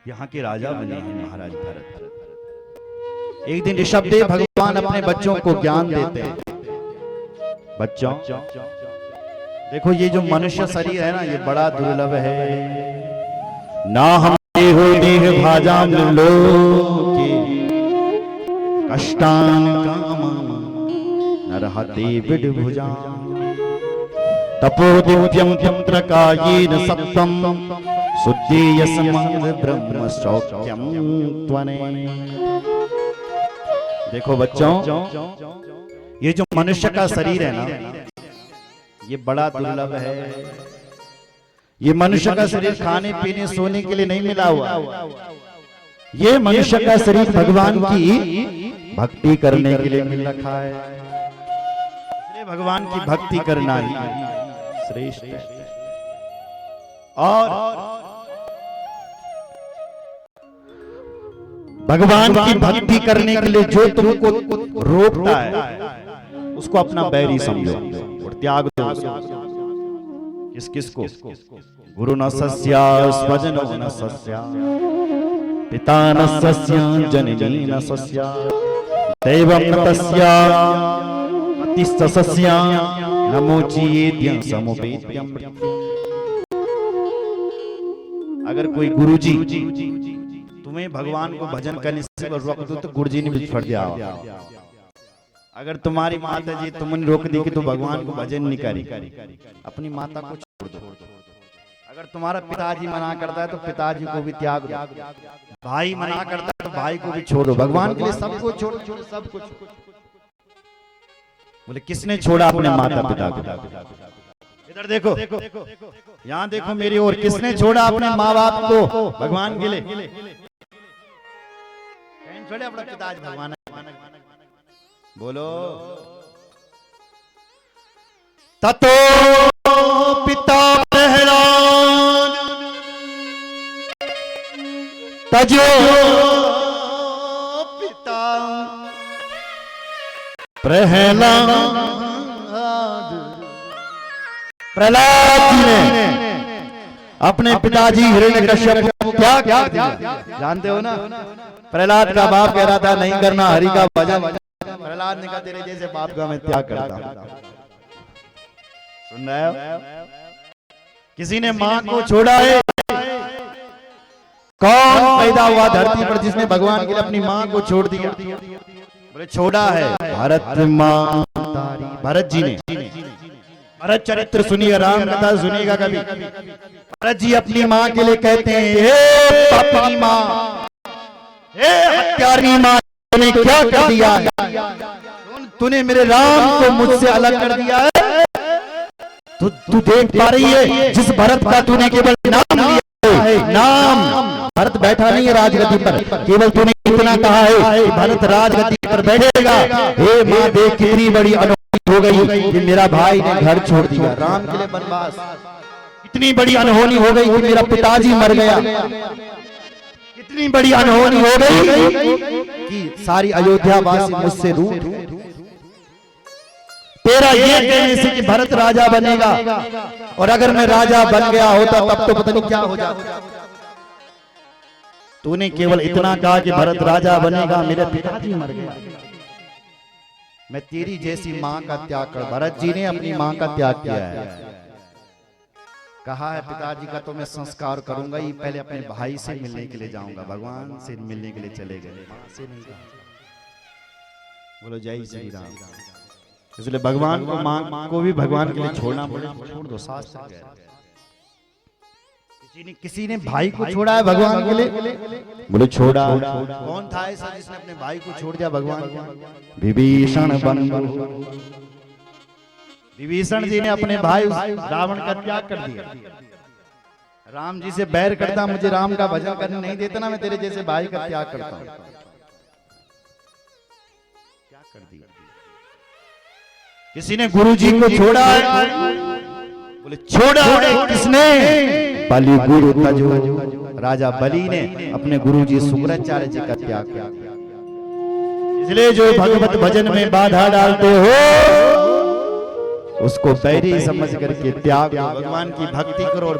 यहाँ के राजा बने हैं महाराज भरत। एक दिन ऋषभदेव भगवान अपने बच्चों को ज्ञान देते हैं। बच्चों देखो, ये जो मनुष्य शरीर है ना, ये बड़ा दुर्लभ है। ना हम हो देह भाजाम लोके कष्टान कामं नरहते विडभुजा तपो दिव्यम पुत्रकायेन सत्वम शुद्धेयसमं ब्रह्म सौख्यम त्वने। देखो बच्चों, ये जो मनुष्य का शरीर है ना, ये बड़ा दुर्लभ है। ये मनुष्य का शरीर खाने पीने सोने के लिए नहीं मिला हुआ। ये मनुष्य का शरीर भगवान की भक्ति करने के लिए मिल रखा है। इसलिए भगवान की भक्ति करना ही श्रेष्ठ है। और भगवान की भक्ति करने के लिए जो तुमको रोकता है उसको अपना बैरी समझो और त्याग दो। किस को? गुरु न सस्या स्वजनो न सस्या पिता न सस्या जननी न सस्या दैवं न तस्या पतिश्च सस्या नमोचियेद्यं समुपेत्यं। अगर कोई गुरुजी तुम्हें भगवान को भजन करने से रोक दो तो गुरुजी ने भी फट जाओ। अगर तुम्हारी माता जी तुमने रोक दी कि तो भगवान को भजन नहीं करी, अपनी माता को छोड़ दो। अगर तुम्हारा पिताजी मना करता है तो पिताजी को भी त्याग दो। भाई मना करता है तो भाई को भी छोड़ो। भगवान के लिए सब कुछ छोड़ो, सब कुछ। बोले किसने छोड़ा अपने माता पिता को? इधर देखो, यहाँ देखो मेरी ओर। किसने छोड़ा अपने माँ बाप को भगवान के लिए? छोड़े अपना पिताजी भगवान। बोलो ततो पिता प्रहलाद तजो पिता प्रहलाद। प्रहलाद जी ने अपने पिताजी हिरण्यकश्यप को क्या किया जानते हो ना? प्रहलाद का बाप कह रहा था नहीं करना हरि का भजन। प्रहलाद ने कहा तेरे जैसे बाप का मैं त्याग करता हूं। सुन रहे हो? किसी ने मां को छोड़ा है? कौन पैदा हुआ धरती पर जिसने भगवान के लिए अपनी मां को छोड़ दिया? बोले छोड़ा है भरत मां तारी। भरत जी ने। भरत चरित्र सुनिए, राम कथा सुनिएगा कभी। भरत जी अपनी मां के लिए कहते हैं, हे पापी मां, हे हत्यारी मां, तूने क्या कर दिया है? तूने मेरे राम को मुझसे अलग कर दिया है। तू देख पा रही है जिस भरत का तूने केवल नाम लिया है, नाम। भरत बैठा नहीं है राजगद्दी पर, केवल तूने इतना कहा है कि भरत राजगद्दी पर बैठेगा। हे मां देख कितनी बड़ी अनहोनी हो गई कि मेरा भाई ने घर छोड़ दिया राम के लिए वनवास। इतनी बड़ी अनहोनी हो गई कि मेरा पिताजी मर गया। इतनी बड़ी अनहोनी हो गई कि सारी अयोध्या वासी मुझसे रूठ। तेरा ये कहने से कि भरत राजा बनेगा, और अगर मैं राजा बन गया होता तब तो पता नहीं क्या हो जाता। तूने केवल इतना कहा कि भरत राजा बनेगा, मेरे पिताजी मर गया। मैं तेरी जैसी मां का त्याग कर। भरत जी ने अपनी मां का त्याग किया है। कहा है पिताजी का तो मैं संस्कार करूंगा ही, पहले अपने भाई से मिलने के लिए जाऊंगा। भगवान से मिलने के लिए चले गए, मां से नहीं कहा। बोलो जय श्री राम। इसलिए भगवान को, मां को भी भगवान के लिए छोड़ना पड़े, छोड़ दो। शास्त्र किसी ने भाई को छोड़ा है भगवान के लिए? बोले छोड़ा। कौन था ऐसा जिसने अपने भाई को छोड़ दिया भगवान को? विभीषण बंधु। विभीषण जी ने अपने भाई रावण का त्याग कर दिया। राम जी से बैर करता, मुझे राम का भजन करने नहीं देता ना, मैं तेरे जैसे भाई का त्याग करता हूं। क्या कर दिया? किसी ने गुरु जी को छोड़ा है? बोले छोड़ा है। किसने? बलि गुरु तजो। राजा बलि ने अपने गुरु जी शुक्राचार्य जी का त्याग किया। इसलिए जो भगवत भजन में बाधा डालते हो उसको बैरी समझ करके त्याग, भगवान की भक्ति करो और